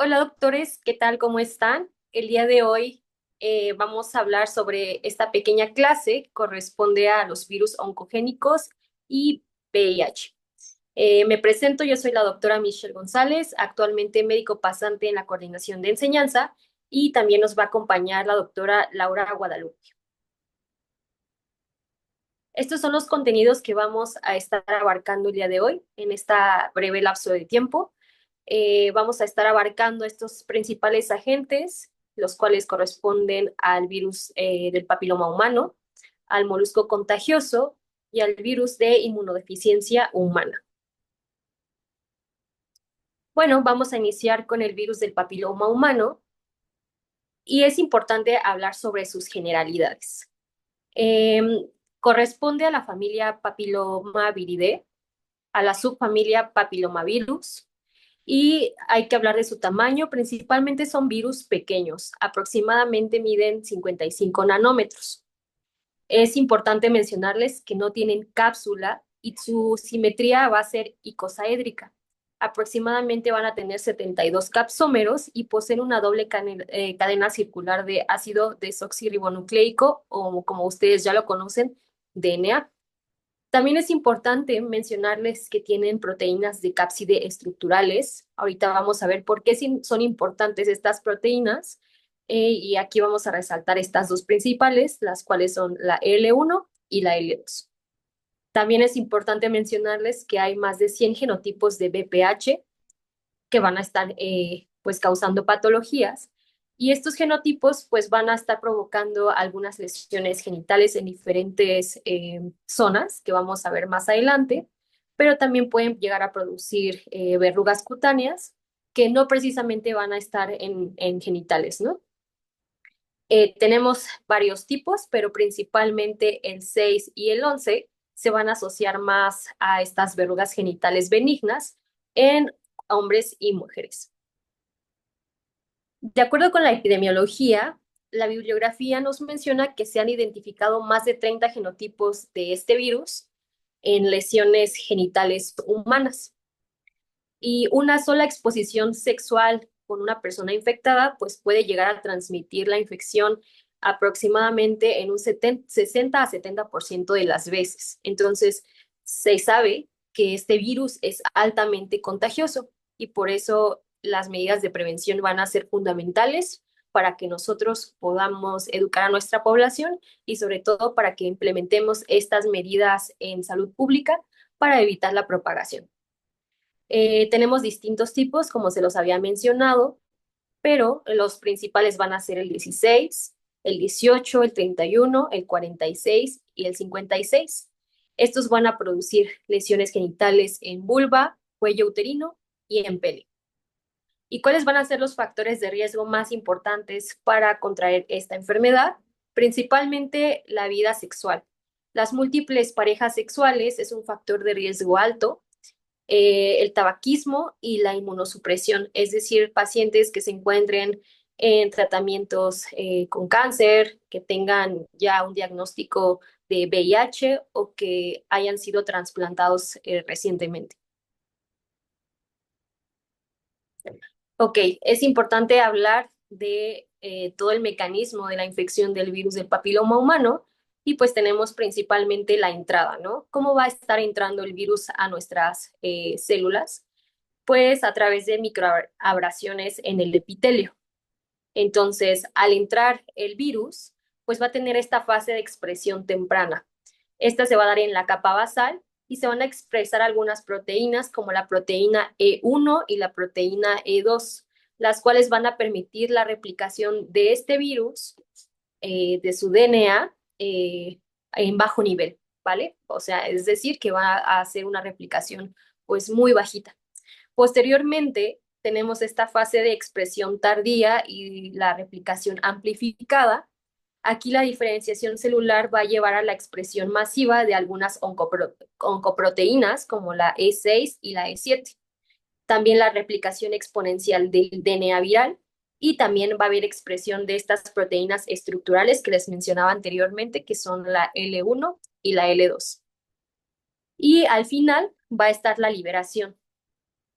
Hola doctores, ¿qué tal? ¿Cómo están? El día de hoy vamos a hablar sobre esta pequeña clase que corresponde a los virus oncogénicos y VIH. Me presento, yo soy la doctora Michelle González, actualmente médico pasante en la coordinación de enseñanza y también nos va a acompañar la doctora Laura Guadalupe. Estos son los contenidos que vamos a estar abarcando el día de hoy en esta breve lapso de tiempo. Vamos a estar abarcando estos principales agentes, los cuales corresponden al virus del papiloma humano, al molusco contagioso y al virus de inmunodeficiencia humana. Bueno, vamos a iniciar con el virus del papiloma humano y es importante hablar sobre sus generalidades. Corresponde a la familia Papillomaviridae, a la subfamilia Papillomavirus, y hay que hablar de su tamaño. Principalmente son virus pequeños, aproximadamente miden 55 nanómetros. Es importante mencionarles que no tienen cápsula y su simetría va a ser icosaédrica. Aproximadamente van a tener 72 capsómeros y poseen una doble cadena circular de ácido desoxirribonucleico, o como ustedes ya lo conocen, DNA. También es importante mencionarles que tienen proteínas de cápside estructurales. Ahorita vamos a ver por qué son importantes estas proteínas. Y aquí vamos a resaltar estas dos principales, las cuales son la L1 y la L2. También es importante mencionarles que hay más de 100 genotipos de BPH que van a estar pues causando patologías, y estos genotipos pues van a estar provocando algunas lesiones genitales en diferentes zonas que vamos a ver más adelante, pero también pueden llegar a producir verrugas cutáneas que no precisamente van a estar en genitales, ¿no? Tenemos varios tipos, pero principalmente el 6 y el 11 se van a asociar más a estas verrugas genitales benignas en hombres y mujeres. De acuerdo con la epidemiología, la bibliografía nos menciona que se han identificado más de 30 genotipos de este virus en lesiones genitales humanas. Y una sola exposición sexual con una persona infectada, pues puede llegar a transmitir la infección aproximadamente en un 60 a 70% de las veces. Entonces, se sabe que este virus es altamente contagioso y por eso las medidas de prevención van a ser fundamentales para que nosotros podamos educar a nuestra población y sobre todo para que implementemos estas medidas en salud pública para evitar la propagación. Tenemos distintos tipos, como se los había mencionado, pero los principales van a ser el 16, el 18, el 31, el 46 y el 56. Estos van a producir lesiones genitales en vulva, cuello uterino y en pene. ¿Y cuáles van a ser los factores de riesgo más importantes para contraer esta enfermedad? Principalmente la vida sexual. Las múltiples parejas sexuales es un factor de riesgo alto, el tabaquismo y la inmunosupresión, es decir, pacientes que se encuentren en tratamientos con cáncer, que tengan ya un diagnóstico de VIH o que hayan sido trasplantados recientemente. Ok, es importante hablar de todo el mecanismo de la infección del virus del papiloma humano, y pues tenemos principalmente la entrada, ¿no? ¿Cómo va a estar entrando el virus a nuestras células? Pues a través de microabrasiones en el epitelio. Entonces, al entrar el virus, pues va a tener esta fase de expresión temprana. Esta se va a dar en la capa basal y se van a expresar algunas proteínas como la proteína E1 y la proteína E2, las cuales van a permitir la replicación de este virus, de su DNA, en bajo nivel, ¿vale? O sea, es decir, que va a hacer una replicación pues muy bajita. Posteriormente, tenemos esta fase de expresión tardía y la replicación amplificada. Aquí la diferenciación celular va a llevar a la expresión masiva de algunas oncoproteínas como la E6 y la E7. También la replicación exponencial del DNA viral, y también va a haber expresión de estas proteínas estructurales que les mencionaba anteriormente, que son la L1 y la L2. Y al final va a estar la liberación.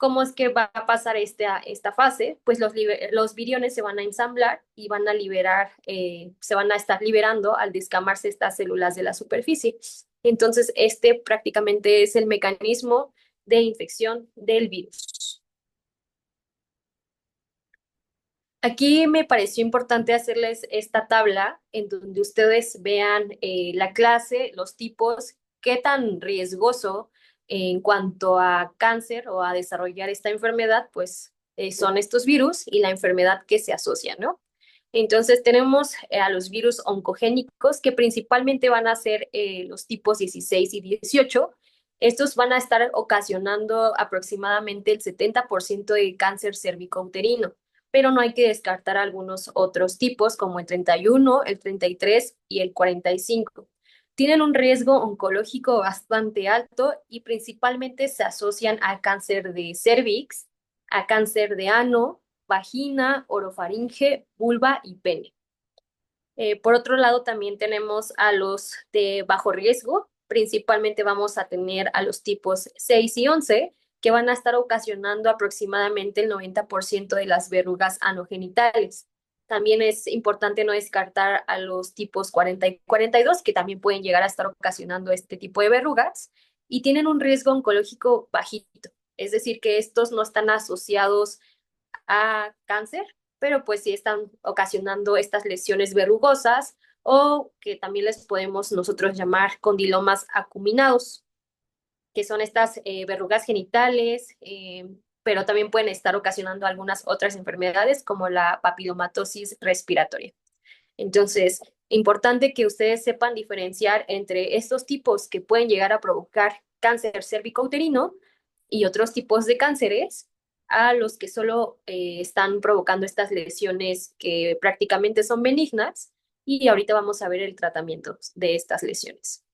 ¿Cómo es que va a pasar esta fase? Pues los viriones se van a ensamblar y van a liberar, se van a estar liberando al descamarse estas células de la superficie. Entonces, este prácticamente es el mecanismo de infección del virus. Aquí me pareció importante hacerles esta tabla en donde ustedes vean la clase, los tipos, qué tan riesgoso en cuanto a cáncer o a desarrollar esta enfermedad, pues son estos virus y la enfermedad que se asocia, ¿no? Entonces tenemos a los virus oncogénicos que principalmente van a ser los tipos 16 y 18. Estos van a estar ocasionando aproximadamente el 70% de cáncer cervicouterino, pero no hay que descartar algunos otros tipos como el 31, el 33 y el 45. Tienen un riesgo oncológico bastante alto y principalmente se asocian a cáncer de cervix, a cáncer de ano, vagina, orofaringe, vulva y pene. Por otro lado, también tenemos a los de bajo riesgo. Principalmente vamos a tener a los tipos 6 y 11, que van a estar ocasionando aproximadamente el 90% de las verrugas anogenitales. También es importante no descartar a los tipos 40 y 42, que también pueden llegar a estar ocasionando este tipo de verrugas y tienen un riesgo oncológico bajito. Es decir, que estos no están asociados a cáncer, pero pues sí están ocasionando estas lesiones verrugosas o que también les podemos nosotros llamar condilomas acuminados, que son estas verrugas genitales, pero también pueden estar ocasionando algunas otras enfermedades como la papilomatosis respiratoria. Entonces, importante que ustedes sepan diferenciar entre estos tipos que pueden llegar a provocar cáncer cervicouterino y otros tipos de cánceres a los que solo están provocando estas lesiones que prácticamente son benignas y ahorita vamos a ver el tratamiento de estas lesiones.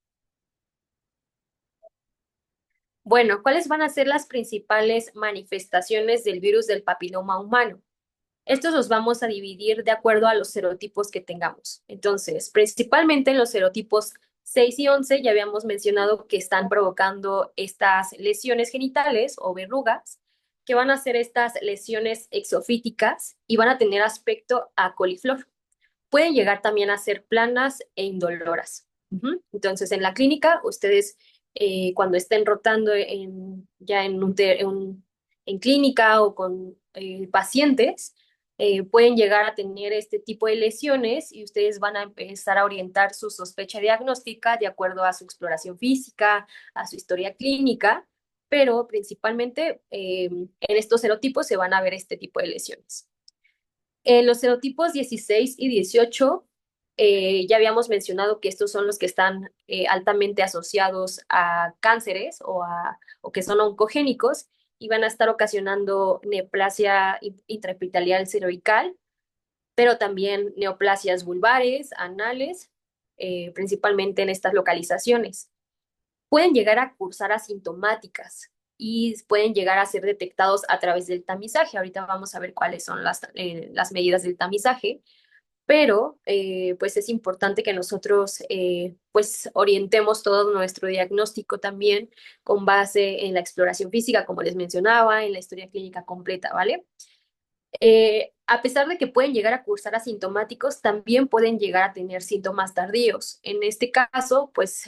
Bueno, ¿cuáles van a ser las principales manifestaciones del virus del papiloma humano? Estos los vamos a dividir de acuerdo a los serotipos que tengamos. Entonces, principalmente en los serotipos 6 y 11 ya habíamos mencionado que están provocando estas lesiones genitales o verrugas, que van a ser estas lesiones exofíticas y van a tener aspecto a coliflor. Pueden llegar también a ser planas e indoloras. Entonces, en la clínica, ustedes cuando estén rotando ya en clínica o con pacientes, pueden llegar a tener este tipo de lesiones y ustedes van a empezar a orientar su sospecha diagnóstica de acuerdo a su exploración física, a su historia clínica, pero principalmente en estos serotipos se van a ver este tipo de lesiones. Los serotipos 16 y 18, ya habíamos mencionado que estos son los que están altamente asociados a cánceres o que son oncogénicos y van a estar ocasionando neoplasia intraepitelial cervical, pero también neoplasias vulvares, anales, principalmente en estas localizaciones. Pueden llegar a cursar asintomáticas y pueden llegar a ser detectados a través del tamizaje. Ahorita vamos a ver cuáles son las medidas del tamizaje, pero pues es importante que nosotros pues orientemos todo nuestro diagnóstico también con base en la exploración física, como les mencionaba, en la historia clínica completa, ¿vale? A pesar de que pueden llegar a cursar asintomáticos, también pueden llegar a tener síntomas tardíos. En este caso, pues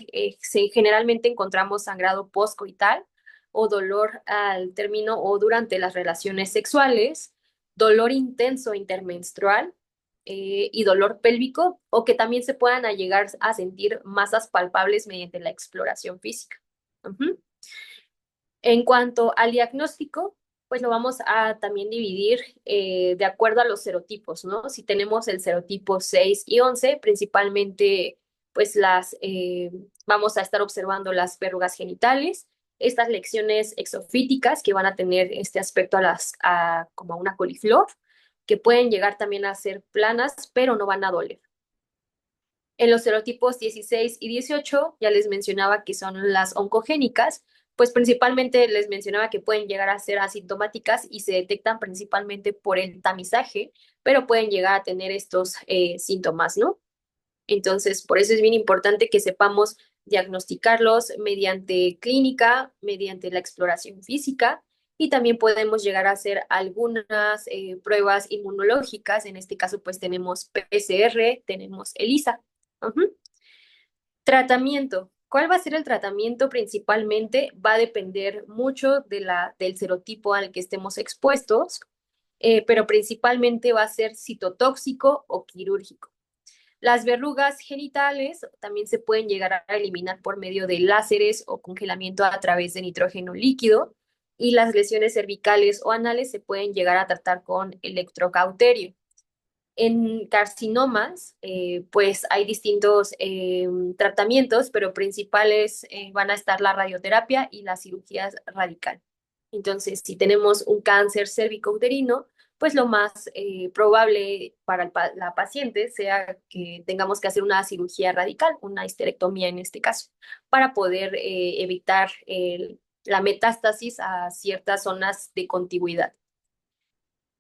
generalmente encontramos sangrado postcoital o dolor al término o durante las relaciones sexuales, dolor intenso intermenstrual y dolor pélvico, o que también se puedan llegar a sentir masas palpables mediante la exploración física. Ujú. En cuanto al diagnóstico, pues lo vamos a también dividir de acuerdo a los serotipos, ¿no? Si tenemos el serotipo 6 y 11, principalmente, pues vamos a estar observando las verrugas genitales, estas lesiones exofíticas que van a tener este aspecto como a una coliflor, que pueden llegar también a ser planas, pero no van a doler. En los serotipos 16 y 18, ya les mencionaba que son las oncogénicas, pues principalmente les mencionaba que pueden llegar a ser asintomáticas y se detectan principalmente por el tamizaje, pero pueden llegar a tener estos síntomas, ¿no? Entonces, por eso es bien importante que sepamos diagnosticarlos mediante clínica, mediante la exploración física y también podemos llegar a hacer algunas pruebas inmunológicas. En este caso, pues tenemos PCR, tenemos ELISA. Ujú. Tratamiento. ¿Cuál va a ser el tratamiento principalmente? Va a depender mucho del serotipo al que estemos expuestos, pero principalmente va a ser citotóxico o quirúrgico. Las verrugas genitales también se pueden llegar a eliminar por medio de láseres o congelamiento a través de nitrógeno líquido, y las lesiones cervicales o anales se pueden llegar a tratar con electrocauterio. En carcinomas, pues hay distintos tratamientos, pero principales van a estar la radioterapia y la cirugía radical. Entonces, si tenemos un cáncer cervicouterino, pues lo más probable para la paciente sea que tengamos que hacer una cirugía radical, una histerectomía en este caso, para poder evitar la metástasis a ciertas zonas de contigüidad.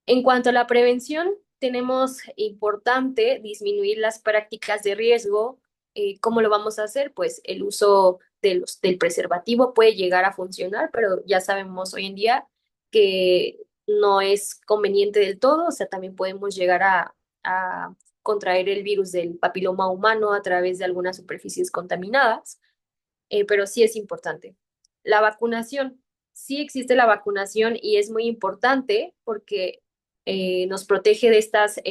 En cuanto a la prevención, tenemos importante disminuir las prácticas de riesgo. ¿Cómo lo vamos a hacer? Pues el uso del preservativo puede llegar a funcionar, pero ya sabemos hoy en día que no es conveniente del todo. O sea, también podemos llegar a contraer el virus del papiloma humano a través de algunas superficies contaminadas, pero sí es importante. La vacunación, sí existe la vacunación y es muy importante porque nos protege de estas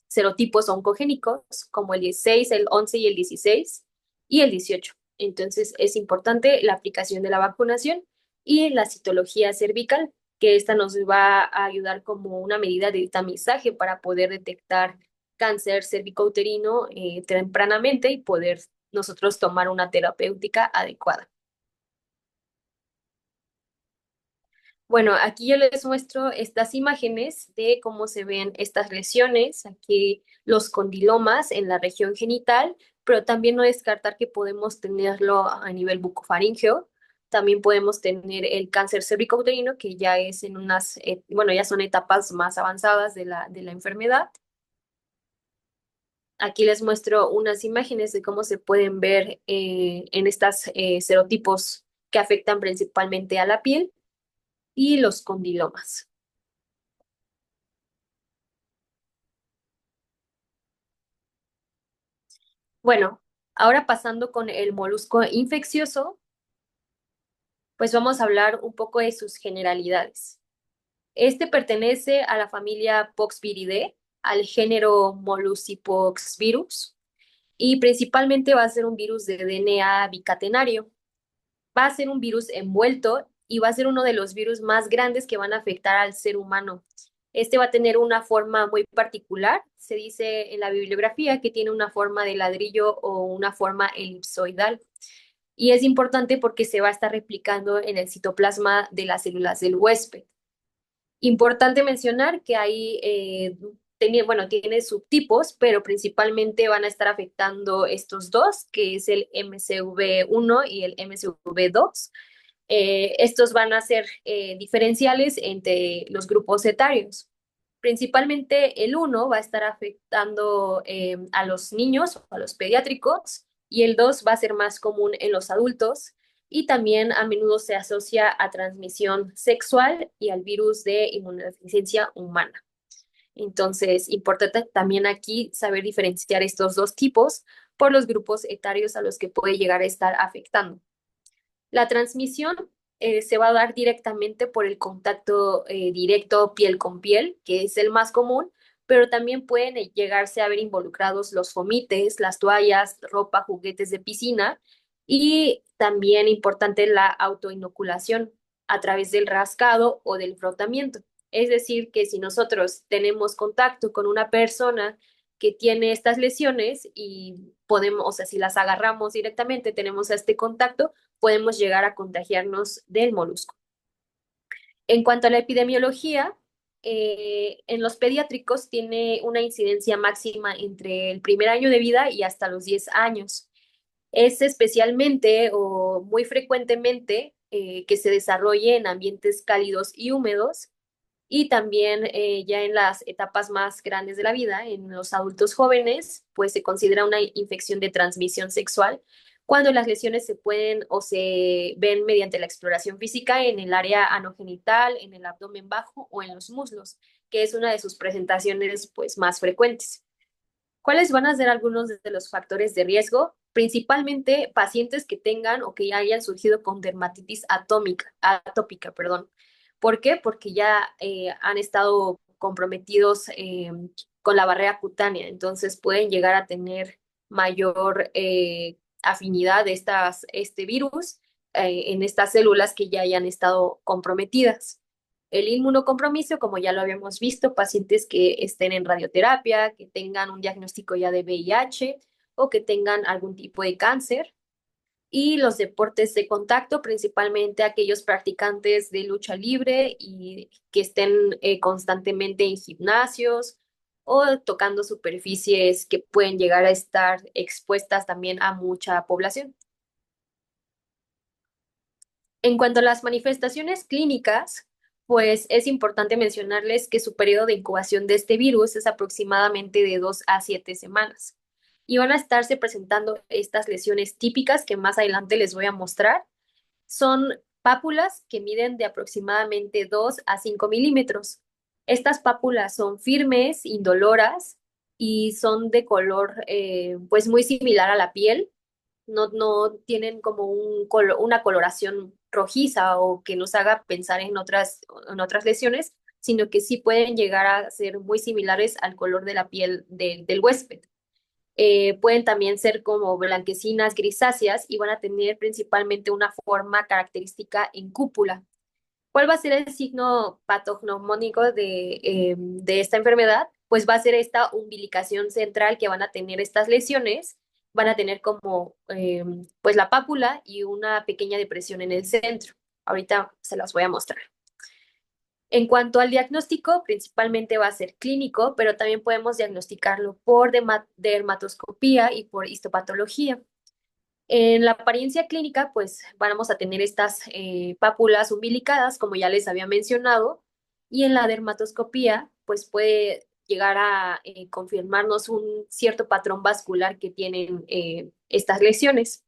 serotipos oncogénicos como el 16, el 11 y el 16 y el 18. Entonces es importante la aplicación de la vacunación y la citología cervical, que esta nos va a ayudar como una medida de tamizaje para poder detectar cáncer cervicouterino tempranamente y poder nosotros tomar una terapéutica adecuada. Bueno, aquí yo les muestro estas imágenes de cómo se ven estas lesiones, aquí los condilomas en la región genital, pero también no descartar que podemos tenerlo a nivel bucofaríngeo. También podemos tener el cáncer cervicouterino, que ya es en unas, bueno, ya son etapas más avanzadas de la enfermedad. Aquí les muestro unas imágenes de cómo se pueden ver en estas serotipos que afectan principalmente a la piel y los condilomas. Bueno, ahora pasando con el molusco infeccioso, pues vamos a hablar un poco de sus generalidades. Este pertenece a la familia Poxviridae, al género Molluscipoxvirus, y principalmente va a ser un virus de DNA bicatenario. Va a ser un virus envuelto y va a ser uno de los virus más grandes que van a afectar al ser humano. Este va a tener una forma muy particular. Se dice en la bibliografía que tiene una forma de ladrillo o una forma elipsoidal. Y es importante porque se va a estar replicando en el citoplasma de las células del huésped. Importante mencionar que ahí bueno, tiene subtipos, pero principalmente van a estar afectando estos dos, que es el MCV1 y el MCV2. Estos van a ser diferenciales entre los grupos etarios. Principalmente el uno va a estar afectando a los niños o a los pediátricos, y el 2 va a ser más común en los adultos, y también a menudo se asocia a transmisión sexual y al virus de inmunodeficiencia humana. Entonces, importante también aquí saber diferenciar estos dos tipos por los grupos etarios a los que puede llegar a estar afectando. La transmisión se va a dar directamente por el contacto directo piel con piel, que es el más común, pero también pueden llegarse a ver involucrados los fomites, las toallas, ropa, juguetes de piscina, y también importante la autoinoculación a través del rascado o del frotamiento. Es decir, que si nosotros tenemos contacto con una persona que tiene estas lesiones y podemos, o sea, si las agarramos directamente, tenemos este contacto, podemos llegar a contagiarnos del molusco. En cuanto a la epidemiología, en los pediátricos tiene una incidencia máxima entre el primer año de vida y hasta los 10 años. Es especialmente o muy frecuentemente que se desarrolle en ambientes cálidos y húmedos, y también ya en las etapas más grandes de la vida, en los adultos jóvenes, pues se considera una infección de transmisión sexual, cuando las lesiones se pueden o se ven mediante la exploración física en el área anogenital, en el abdomen bajo o en los muslos, que es una de sus presentaciones pues más frecuentes. ¿Cuáles van a ser algunos de los factores de riesgo? Principalmente pacientes que tengan o que ya hayan surgido con dermatitis atópica, perdón. ¿Por qué? Porque ya han estado comprometidos con la barrera cutánea, entonces pueden llegar a tener mayor afinidad de este virus en estas células que ya hayan estado comprometidas. El inmunocompromiso, como ya lo habíamos visto, pacientes que estén en radioterapia, que tengan un diagnóstico ya de VIH o que tengan algún tipo de cáncer. Y los deportes de contacto, principalmente aquellos practicantes de lucha libre y que estén constantemente en gimnasios o tocando superficies que pueden llegar a estar expuestas también a mucha población. En cuanto a las manifestaciones clínicas, pues es importante mencionarles que su periodo de incubación de este virus es aproximadamente de 2 a 7 semanas. Y van a estarse presentando estas lesiones típicas que más adelante les voy a mostrar. Son pápulas que miden de aproximadamente 2 a 5 milímetros. Estas pápulas son firmes, indoloras y son de color pues muy similar a la piel, no tienen como una coloración rojiza o que nos haga pensar en otras lesiones, sino que sí pueden llegar a ser muy similares al color de la piel del huésped. Pueden también ser como blanquecinas, grisáceas y van a tener principalmente una forma característica en cúpula. ¿Cuál va a ser el signo patognomónico de esta enfermedad? Pues va a ser esta umbilicación central que van a tener estas lesiones. Van a tener como pues la pápula y una pequeña depresión en el centro. Ahorita se las voy a mostrar. En cuanto al diagnóstico, principalmente va a ser clínico, pero también podemos diagnosticarlo por dermatoscopía y por histopatología. En la apariencia clínica, pues vamos a tener estas pápulas umbilicadas, como ya les había mencionado, y en la dermatoscopía, pues puede llegar a confirmarnos un cierto patrón vascular que tienen estas lesiones.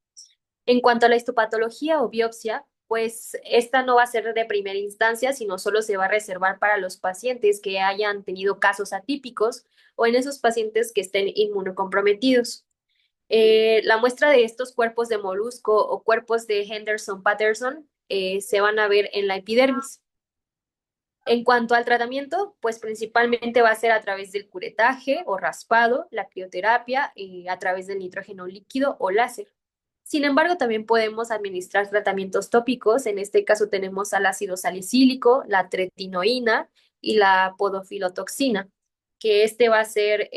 En cuanto a la histopatología o biopsia, pues esta no va a ser de primera instancia, sino solo se va a reservar para los pacientes que hayan tenido casos atípicos o en esos pacientes que estén inmunocomprometidos. La muestra de estos cuerpos de molusco o cuerpos de Henderson-Patterson se van a ver en la epidermis. En cuanto al tratamiento, pues principalmente va a ser a través del curetaje o raspado, la crioterapia, a través del nitrógeno líquido o láser. Sin embargo, también podemos administrar tratamientos tópicos. En este caso tenemos al ácido salicílico, la tretinoína y la podofilotoxina, que este va a ser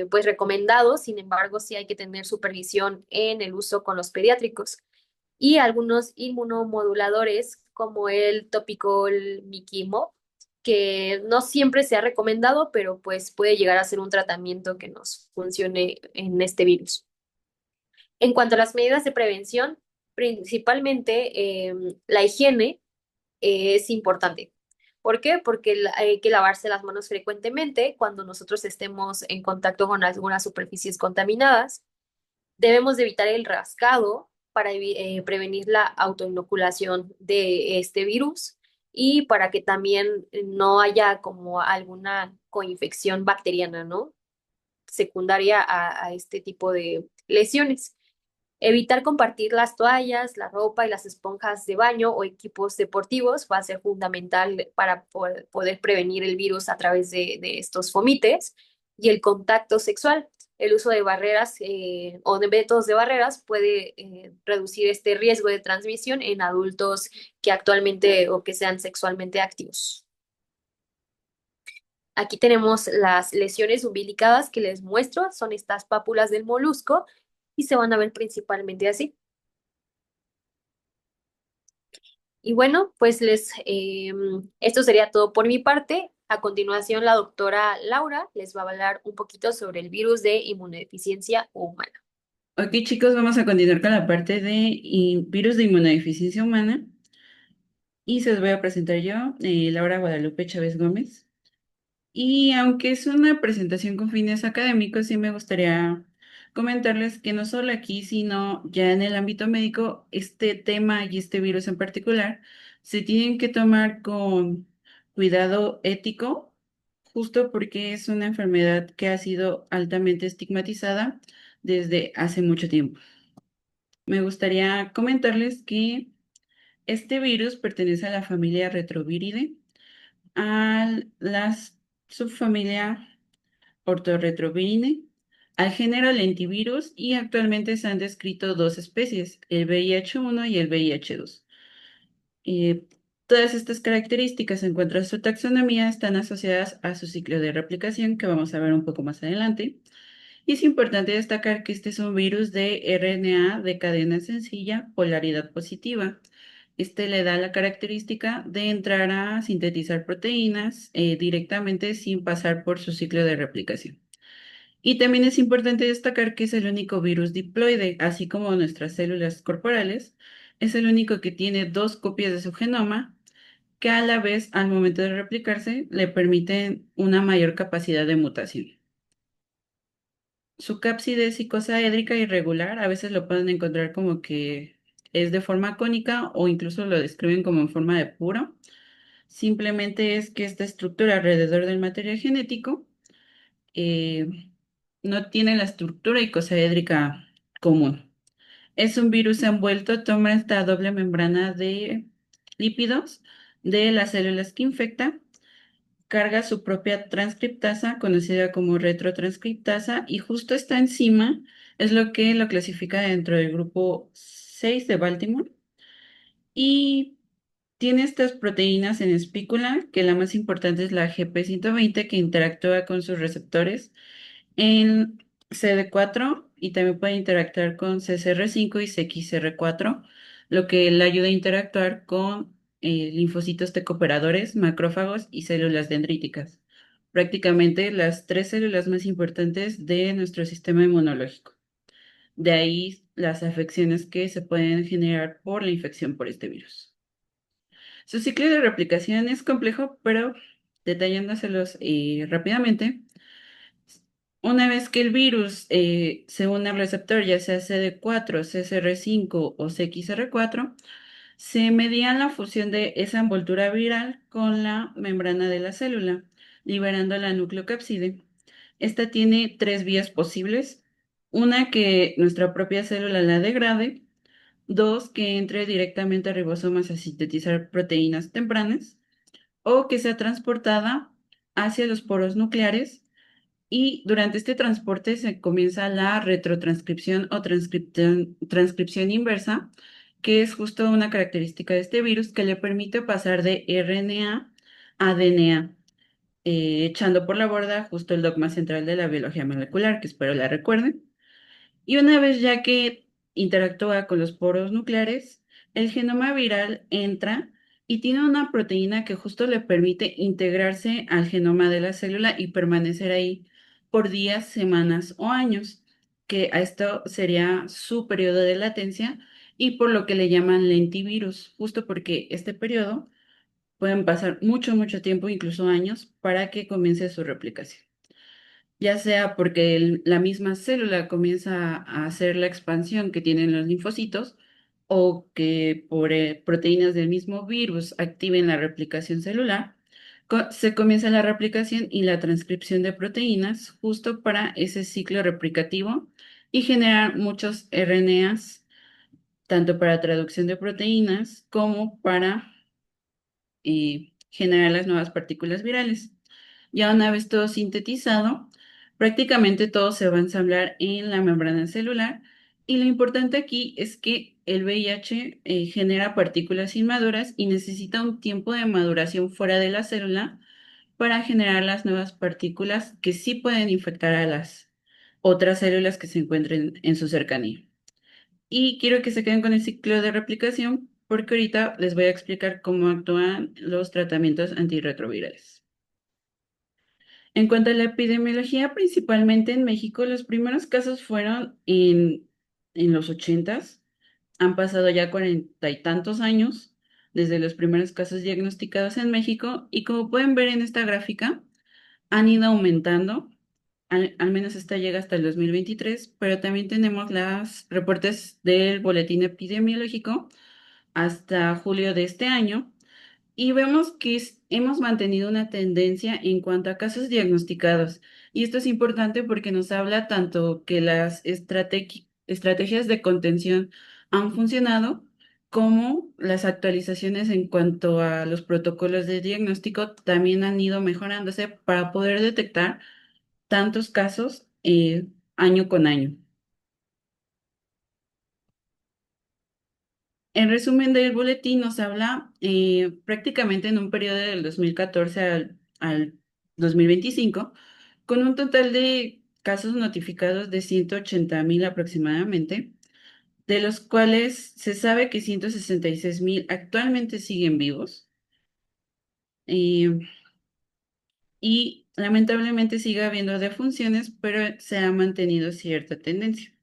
pues recomendado. Sin embargo, sí hay que tener supervisión en el uso con los pediátricos. Y algunos inmunomoduladores como el topicol miquimo, que no siempre se ha recomendado, pero pues puede llegar a ser un tratamiento que nos funcione en este virus. En cuanto a las medidas de prevención, principalmente la higiene es importante. ¿Por qué? Porque hay que lavarse las manos frecuentemente cuando nosotros estemos en contacto con algunas superficies contaminadas. Debemos de evitar el rascado para prevenir la autoinoculación de este virus y para que también no haya como alguna coinfección bacteriana, ¿no? Secundaria a este tipo de lesiones. Evitar compartir las toallas, la ropa y las esponjas de baño o equipos deportivos va a ser fundamental para poder prevenir el virus a través de estos fomites. Y el contacto sexual, el uso de barreras o de métodos de barreras puede reducir este riesgo de transmisión en adultos que actualmente o que sean sexualmente activos. Aquí tenemos las lesiones umbilicadas que les muestro, son estas pápulas del molusco y se van a ver principalmente así. Y bueno, pues esto sería todo por mi parte. A continuación, la doctora Laura les va a hablar un poquito sobre el virus de inmunodeficiencia humana. Ok, chicos, vamos a continuar con la parte de virus de inmunodeficiencia humana y se los voy a presentar yo, Laura Guadalupe Chávez Gómez. Y aunque es una presentación con fines académicos, sí me gustaría comentarles que no solo aquí, sino ya en el ámbito médico, este tema y este virus en particular se tienen que tomar con cuidado ético, justo porque es una enfermedad que ha sido altamente estigmatizada desde hace mucho tiempo. Me gustaría comentarles que este virus pertenece a la familia Retroviridae, a la subfamilia Orthorhynchus, al género Lentivirus, y actualmente se han descrito dos especies, el VIH-1 y el VIH-2. Eh, Todas estas características en cuanto a su taxonomía están asociadas a su ciclo de replicación, que vamos a ver un poco más adelante. Y es importante destacar que este es un virus de RNA de cadena sencilla, polaridad positiva. Este le da la característica de entrar a sintetizar proteínas directamente sin pasar por su ciclo de replicación. Y también es importante destacar que es el único virus diploide, así como nuestras células corporales. Es el único que tiene dos copias de su genoma, que a la vez, al momento de replicarse, le permiten una mayor capacidad de mutación. Su cápside es icosaédrica irregular, a veces lo pueden encontrar como que es de forma cónica o incluso lo describen como en forma de puro. Simplemente es que esta estructura alrededor del material genético eh, no tiene la estructura icosaédrica común. Es un virus envuelto, toma esta doble membrana de lípidos de las células que infecta, carga su propia transcriptasa, conocida como retrotranscriptasa, y justo esta enzima es lo que lo clasifica dentro del grupo 6 de Baltimore. Y tiene estas proteínas en espícula, que la más importante es la GP120, que interactúa con sus receptores en CD4 y también puede interactuar con CCR5 y CXR4, lo que le ayuda a interactuar con linfocitos T cooperadores, macrófagos y células dendríticas. Prácticamente las tres células más importantes de nuestro sistema inmunológico. De ahí las afecciones que se pueden generar por la infección por este virus. Su ciclo de replicación es complejo, pero detallándoselos rápidamente, una vez que el virus se une al receptor, ya sea CD4, CCR5 o CXR4, se medía la fusión de esa envoltura viral con la membrana de la célula, liberando la nucleocápside. Esta tiene tres vías posibles. Una, que nuestra propia célula la degrade. Dos, que entre directamente a ribosomas a sintetizar proteínas tempranas. O que sea transportada hacia los poros nucleares, y durante este transporte se comienza la retrotranscripción o transcripción inversa, que es justo una característica de este virus que le permite pasar de RNA a DNA, echando por la borda justo el dogma central de la biología molecular, que espero la recuerden. Y una vez ya que interactúa con los poros nucleares, el genoma viral entra y tiene una proteína que justo le permite integrarse al genoma de la célula y permanecer ahí por días, semanas o años, que a esto sería su periodo de latencia y por lo que le llaman lentivirus, justo porque este periodo pueden pasar mucho, mucho tiempo, incluso años, para que comience su replicación, ya sea porque la misma célula comienza a hacer la expansión que tienen los linfocitos, o que por proteínas del mismo virus activen la replicación celular. Se comienza la replicación y la transcripción de proteínas justo para ese ciclo replicativo y generar muchos RNAs, tanto para traducción de proteínas como para generar las nuevas partículas virales. Ya una vez todo sintetizado, prácticamente todo se va a ensamblar en la membrana celular, y lo importante aquí es que el VIH genera partículas inmaduras y necesita un tiempo de maduración fuera de la célula para generar las nuevas partículas que sí pueden infectar a las otras células que se encuentren en su cercanía. Y quiero que se queden con el ciclo de replicación porque ahorita les voy a explicar cómo actúan los tratamientos antirretrovirales. En cuanto a la epidemiología, principalmente en México, los primeros casos fueron en los ochentas. Han pasado ya cuarenta y tantos años desde los primeros casos diagnosticados en México, y como pueden ver en esta gráfica, han ido aumentando. al menos esta llega hasta el 2023, pero también tenemos los reportes del boletín epidemiológico hasta julio de este año. Y vemos que hemos mantenido una tendencia en cuanto a casos diagnosticados. Y esto es importante porque nos habla tanto que las estrategias de contención han funcionado, como las actualizaciones en cuanto a los protocolos de diagnóstico también han ido mejorándose para poder detectar tantos casos año con año. En resumen del boletín nos habla prácticamente en un periodo del 2014 al 2025, con un total de casos notificados de 180.000 aproximadamente, de los cuales se sabe que 166.000 actualmente siguen vivos, eh, y lamentablemente sigue habiendo defunciones, pero se ha mantenido cierta tendencia.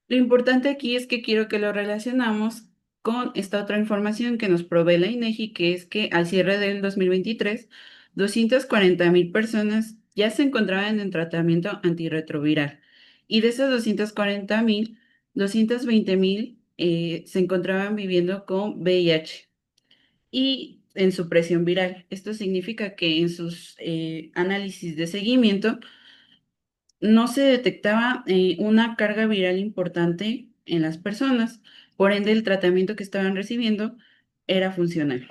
Lo importante aquí es que quiero que lo relacionamos con esta otra información que nos provee la INEGI, que es que al cierre del 2023, 240.000 personas ya se encontraban en tratamiento antirretroviral. Y de esas 240.000, 220.000 se encontraban viviendo con VIH y en su presión viral. Esto significa que en sus análisis de seguimiento no se detectaba una carga viral importante en las personas, por ende el tratamiento que estaban recibiendo era funcional.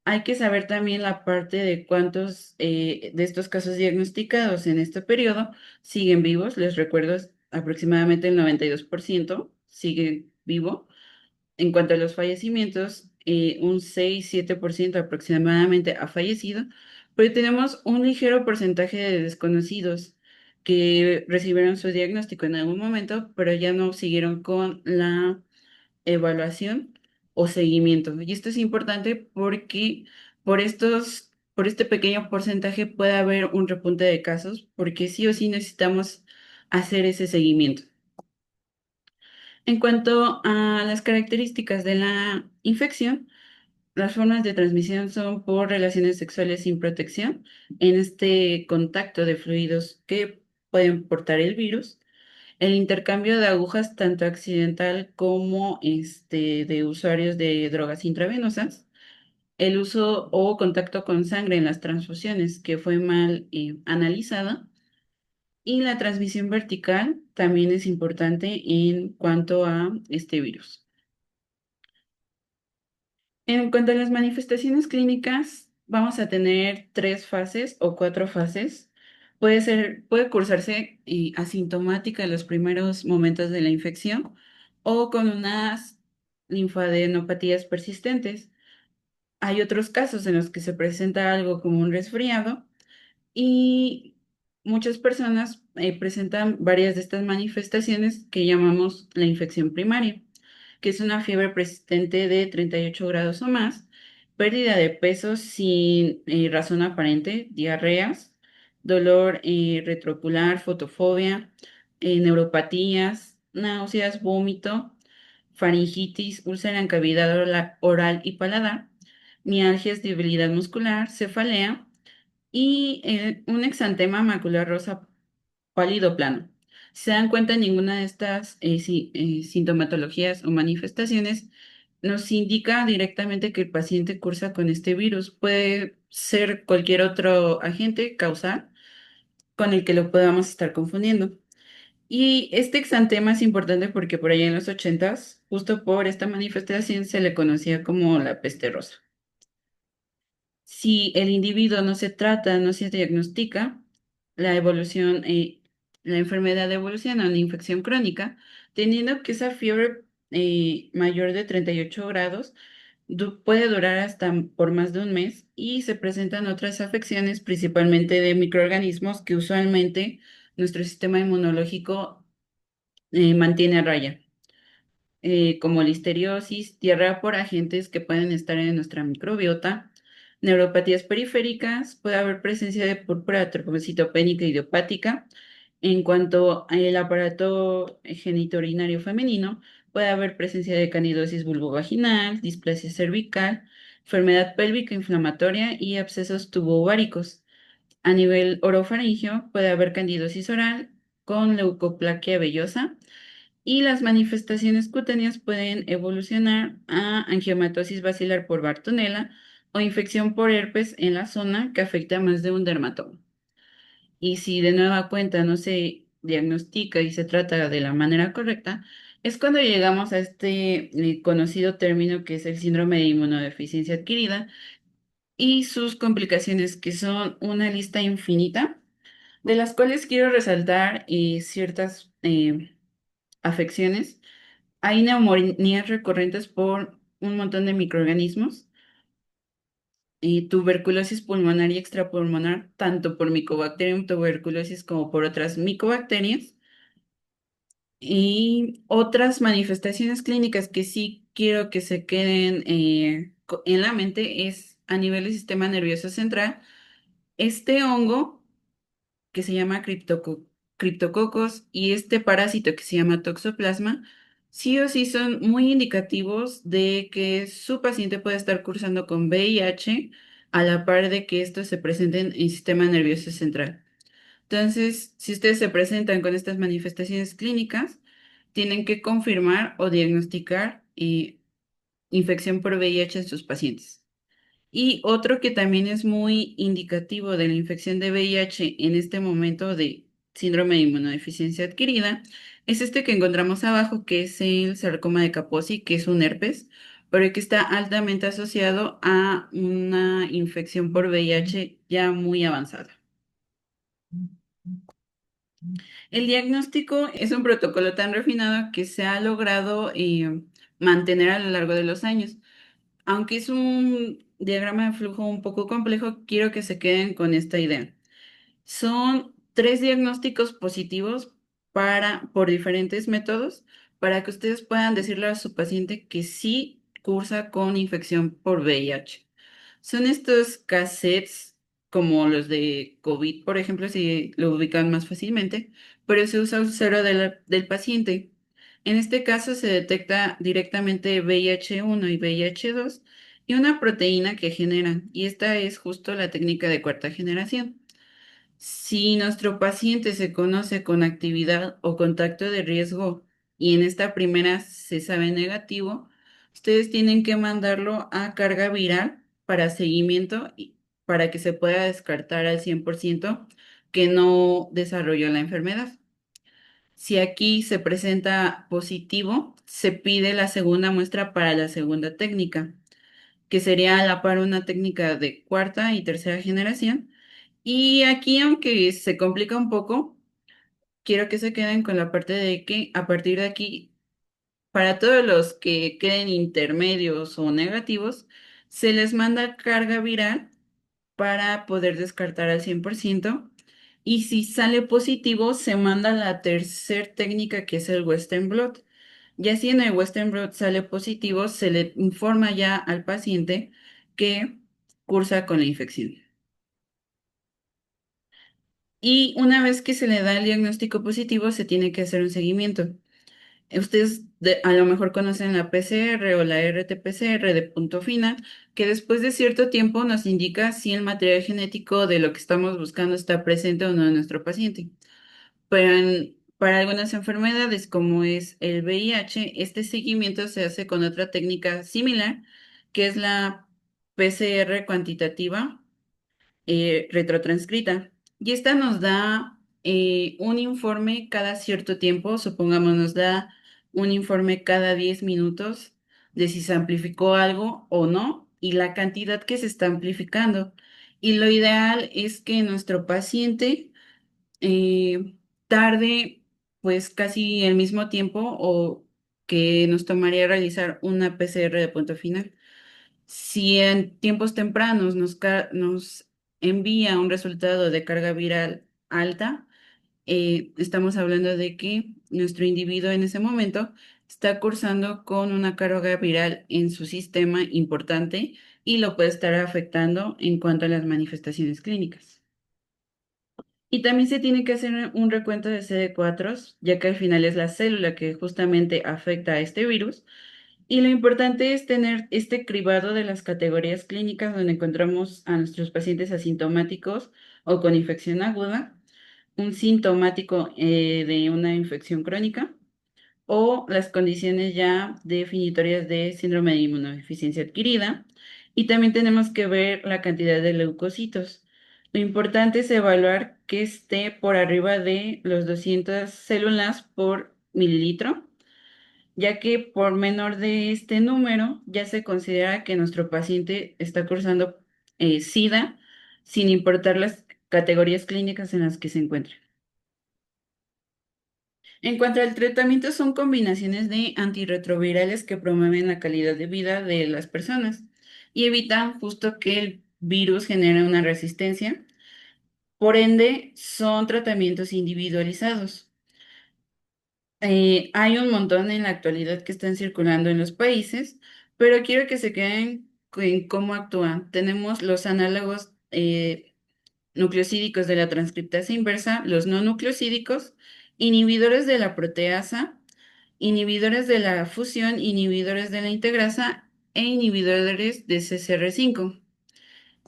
Hay que saber también la parte de cuántos de estos casos diagnosticados en este periodo siguen vivos. Les recuerdo, es aproximadamente el 92% sigue vivo. En cuanto a los fallecimientos, un 6-7% aproximadamente ha fallecido, pero tenemos un ligero porcentaje de desconocidos que recibieron su diagnóstico en algún momento, pero ya no siguieron con la evaluación o seguimiento. Y esto es importante porque por este pequeño porcentaje puede haber un repunte de casos, porque sí o sí necesitamos hacer ese seguimiento. En cuanto a las características de la infección, las formas de transmisión son por relaciones sexuales sin protección, en este contacto de fluidos que pueden portar el virus, el intercambio de agujas tanto accidental como de usuarios de drogas intravenosas, el uso o contacto con sangre en las transfusiones que fue mal analizada, y la transmisión vertical también es importante en cuanto a este virus. En cuanto a las manifestaciones clínicas, vamos a tener 3 fases o 4 fases. Puede cursarse asintomática en los primeros momentos de la infección o con unas linfadenopatías persistentes. Hay otros casos en los que se presenta algo como un resfriado, y muchas personas presentan varias de estas manifestaciones que llamamos la infección primaria, que es una fiebre persistente de 38 grados o más, pérdida de peso sin razón aparente, diarreas, dolor retroocular, fotofobia, neuropatías, náuseas, vómito, faringitis, úlcera en cavidad oral y paladar, mialgias, debilidad muscular, cefalea y un exantema macular rosa pálido plano. Si se dan cuenta, ninguna de estas sintomatologías o manifestaciones nos indica directamente que el paciente cursa con este virus. Puede ser cualquier otro agente causal con el que lo podamos estar confundiendo. Y este exantema es importante porque por allá en los 80s, justo por esta manifestación, se le conocía como la peste rosa. Si el individuo no se trata, no se diagnostica, la evolución, la enfermedad evoluciona a una infección crónica, teniendo que esa fiebre mayor de 38 grados puede durar hasta por más de un mes, y se presentan otras afecciones, principalmente de microorganismos que usualmente nuestro sistema inmunológico mantiene a raya, como listeriosis, diarrea por agentes que pueden estar en nuestra microbiota, neuropatías periféricas, puede haber presencia de púrpura trombocitopénica idiopática. En cuanto al aparato genitourinario femenino, puede haber presencia de canidosis vulvovaginal, displasia cervical, enfermedad pélvica inflamatoria y abscesos tubováricos. A nivel orofaringio puede haber candidosis oral con leucoplaquia vellosa y las manifestaciones cutáneas pueden evolucionar a angiomatosis basilar por Bartonella o infección por herpes en la zona que afecta a más de un dermatólogo. Y si de nueva cuenta no se diagnostica y se trata de la manera correcta, es cuando llegamos a este conocido término que es el síndrome de inmunodeficiencia adquirida y sus complicaciones, que son una lista infinita, de las cuales quiero resaltar ciertas afecciones. Hay neumonías recurrentes por un montón de microorganismos, tuberculosis pulmonar y extrapulmonar, tanto por Mycobacterium tuberculosis como por otras micobacterias. Y otras manifestaciones clínicas que sí quiero que se queden en la mente es a nivel del sistema nervioso central. Este hongo que se llama criptococos y este parásito que se llama toxoplasma, sí o sí son muy indicativos de que su paciente puede estar cursando con VIH a la par de que estos se presenten en el sistema nervioso central. Entonces, si ustedes se presentan con estas manifestaciones clínicas, tienen que confirmar o diagnosticar infección por VIH en sus pacientes. Y otro que también es muy indicativo de la infección de VIH en este momento de síndrome de inmunodeficiencia adquirida es este que encontramos abajo, que es el sarcoma de Kaposi, que es un herpes, pero que está altamente asociado a una infección por VIH ya muy avanzada. El diagnóstico es un protocolo tan refinado que se ha logrado mantener a lo largo de los años. Aunque es un diagrama de flujo un poco complejo, quiero que se queden con esta idea. Son tres diagnósticos positivos por diferentes métodos para que ustedes puedan decirle a su paciente que sí cursa con infección por VIH. Son estos cassettes como los de COVID, por ejemplo, si lo ubican más fácilmente, pero se usa un cero del paciente. En este caso se detecta directamente VIH-1 y VIH-2 y una proteína que generan, y esta es justo la técnica de cuarta generación. Si nuestro paciente se conoce con actividad o contacto de riesgo y en esta primera se sabe negativo, ustedes tienen que mandarlo a carga viral para seguimiento y para que se pueda descartar al 100% que no desarrolló la enfermedad. Si aquí se presenta positivo, se pide la segunda muestra para la segunda técnica, que sería a la par una técnica de cuarta y tercera generación. Y aquí, aunque se complica un poco, quiero que se queden con la parte de que a partir de aquí, para todos los que queden intermedios o negativos, se les manda carga viral para poder descartar al 100%. Y si sale positivo, se manda la tercera técnica que es el Western Blot. Ya si en el Western Blot sale positivo, se le informa ya al paciente que cursa con la infección. Y una vez que se le da el diagnóstico positivo, se tiene que hacer un seguimiento. Ustedes a lo mejor conocen la PCR o la RT-PCR de punto final, que después de cierto tiempo nos indica si el material genético de lo que estamos buscando está presente o no en nuestro paciente. Pero para algunas enfermedades, como es el VIH, este seguimiento se hace con otra técnica similar, que es la PCR cuantitativa retrotranscrita. Y esta nos da un informe cada cierto tiempo, supongamos nos da un informe cada 10 minutos de si se amplificó algo o no y la cantidad que se está amplificando. Y lo ideal es que nuestro paciente tarde pues casi el mismo tiempo o que nos tomaría realizar una PCR de punto final. Si en tiempos tempranos nos envía un resultado de carga viral alta, estamos hablando de que nuestro individuo en ese momento está cursando con una carga viral en su sistema importante y lo puede estar afectando en cuanto a las manifestaciones clínicas. Y también se tiene que hacer un recuento de CD4, ya que al final es la célula que justamente afecta a este virus. Y lo importante es tener este cribado de las categorías clínicas donde encontramos a nuestros pacientes asintomáticos o con infección aguda, un sintomático de una infección crónica o las condiciones ya definitorias de síndrome de inmunodeficiencia adquirida. Y también tenemos que ver la cantidad de leucocitos. Lo importante es evaluar que esté por arriba de los 200 células por mililitro, ya que por menor de este número ya se considera que nuestro paciente está cursando SIDA, sin importar las categorías clínicas en las que se encuentre. En cuanto al tratamiento, son combinaciones de antirretrovirales que promueven la calidad de vida de las personas y evitan justo que el virus genere una resistencia. Por ende, son tratamientos individualizados. Hay un montón en la actualidad que están circulando en los países, pero quiero que se queden en cómo actúan. Tenemos los análogos nucleosídicos de la transcriptasa inversa, los no nucleosídicos, inhibidores de la proteasa, inhibidores de la fusión, inhibidores de la integrasa e inhibidores de CCR5.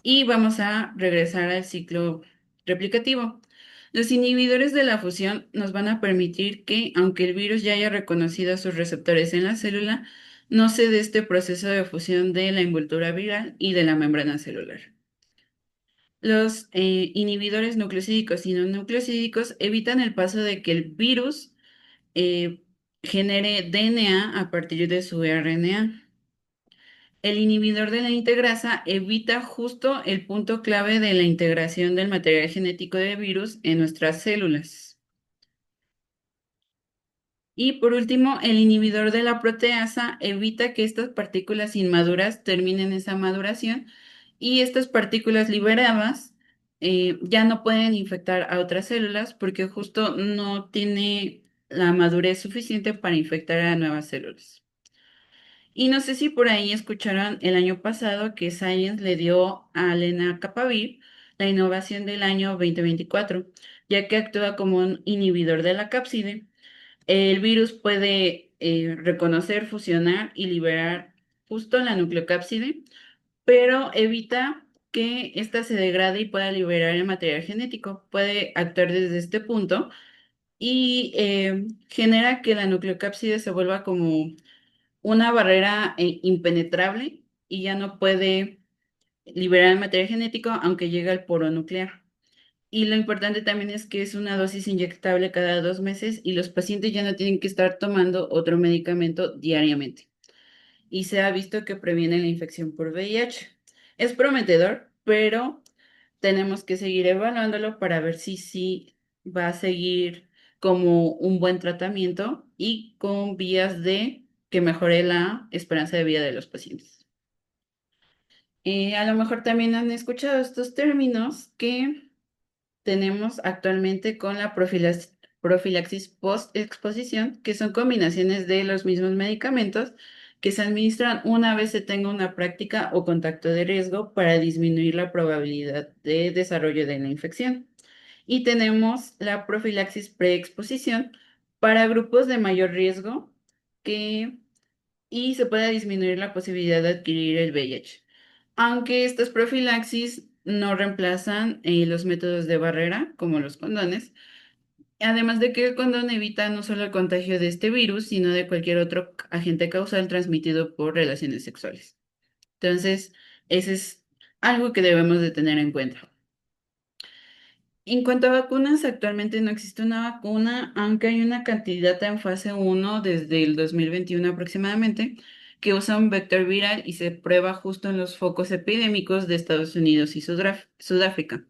Y vamos a regresar al ciclo replicativo. Los inhibidores de la fusión nos van a permitir que, aunque el virus ya haya reconocido sus receptores en la célula, no se dé este proceso de fusión de la envoltura viral y de la membrana celular. Los inhibidores nucleosídicos y no nucleosídicos evitan el paso de que el virus eh, genere DNA a partir de su RNA. El inhibidor de la integrasa evita justo el punto clave de la integración del material genético de virus en nuestras células. Y por último, el inhibidor de la proteasa evita que estas partículas inmaduras terminen esa maduración y estas partículas liberadas ya no pueden infectar a otras células porque justo no tiene la madurez suficiente para infectar a nuevas células. Y no sé si por ahí escucharon el año pasado que Science le dio a lenacapavir la innovación del año 2024, ya que actúa como un inhibidor de la cápside. El virus puede reconocer, fusionar y liberar justo la nucleocápside, pero evita que ésta se degrade y pueda liberar el material genético. Puede actuar desde este punto y genera que la nucleocápside se vuelva como una barrera impenetrable y ya no puede liberar el material genético aunque llegue al poro nuclear. Y lo importante también es que es una dosis inyectable cada 2 meses y los pacientes ya no tienen que estar tomando otro medicamento diariamente. Y se ha visto que previene la infección por VIH. Es prometedor, pero tenemos que seguir evaluándolo para ver si sí va a seguir como un buen tratamiento y con vías de que mejore la esperanza de vida de los pacientes. A lo mejor también han escuchado estos términos que tenemos actualmente con la profilaxis post-exposición, que son combinaciones de los mismos medicamentos que se administran una vez se tenga una práctica o contacto de riesgo para disminuir la probabilidad de desarrollo de la infección. Y tenemos la profilaxis preexposición para grupos de mayor riesgo que, y se puede disminuir la posibilidad de adquirir el VIH. Aunque estas profilaxis no reemplazan los métodos de barrera, como los condones, además de que el condón evita no solo el contagio de este virus, sino de cualquier otro agente causal transmitido por relaciones sexuales. Entonces, ese es algo que debemos de tener en cuenta. En cuanto a vacunas, actualmente no existe una vacuna, aunque hay una candidata en fase 1 desde el 2021 aproximadamente, que usa un vector viral y se prueba justo en los focos epidémicos de Estados Unidos y Sudáfrica.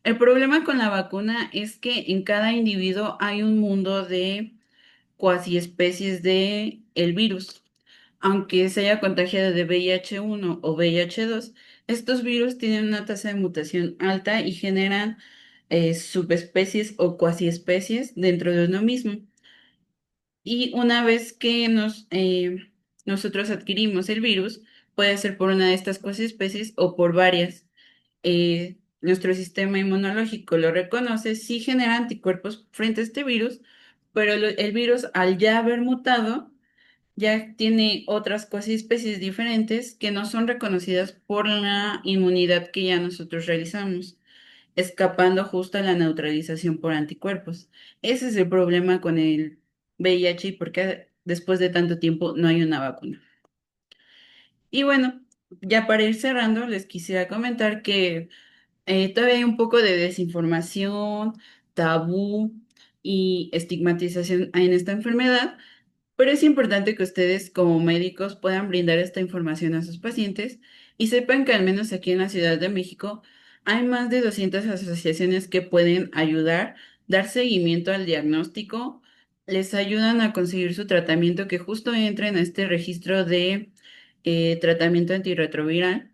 El problema con la vacuna es que en cada individuo hay un mundo de cuasi especies de el virus. Aunque se haya contagiado de VIH-1 o VIH-2, estos virus tienen una tasa de mutación alta y generan subespecies o cuasi especies dentro de uno mismo. Y una vez que nosotros adquirimos el virus, puede ser por una de estas cuasi especies o por varias. Nuestro sistema inmunológico lo reconoce, sí genera anticuerpos frente a este virus, pero el virus al ya haber mutado, ya tiene otras cuasi especies diferentes que no son reconocidas por la inmunidad que ya nosotros realizamos. escapando justo a la neutralización por anticuerpos. Ese es el problema con el VIH y por qué después de tanto tiempo no hay una vacuna. Y bueno, ya para ir cerrando, les quisiera comentar que todavía hay un poco de desinformación, tabú y estigmatización en esta enfermedad, pero es importante que ustedes como médicos puedan brindar esta información a sus pacientes y sepan que al menos aquí en la Ciudad de México hay más de 200 asociaciones que pueden ayudar, dar seguimiento al diagnóstico, les ayudan a conseguir su tratamiento que justo entre en este registro de tratamiento antirretroviral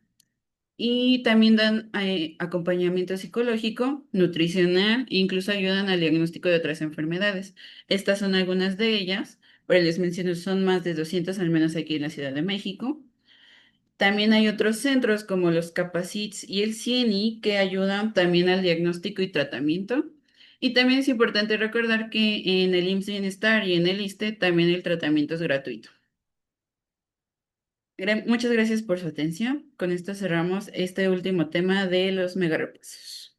y también dan acompañamiento psicológico, nutricional, e incluso ayudan al diagnóstico de otras enfermedades. Estas son algunas de ellas, pero les menciono, son más de 200 al menos aquí en la Ciudad de México. También hay otros centros como los Capacits y el CIENI que ayudan también al diagnóstico y tratamiento. Y también es importante recordar que en el IMSS Bienestar y en el ISSSTE también el tratamiento es gratuito. Muchas gracias por su atención. Con esto cerramos este último tema de los megarepasos.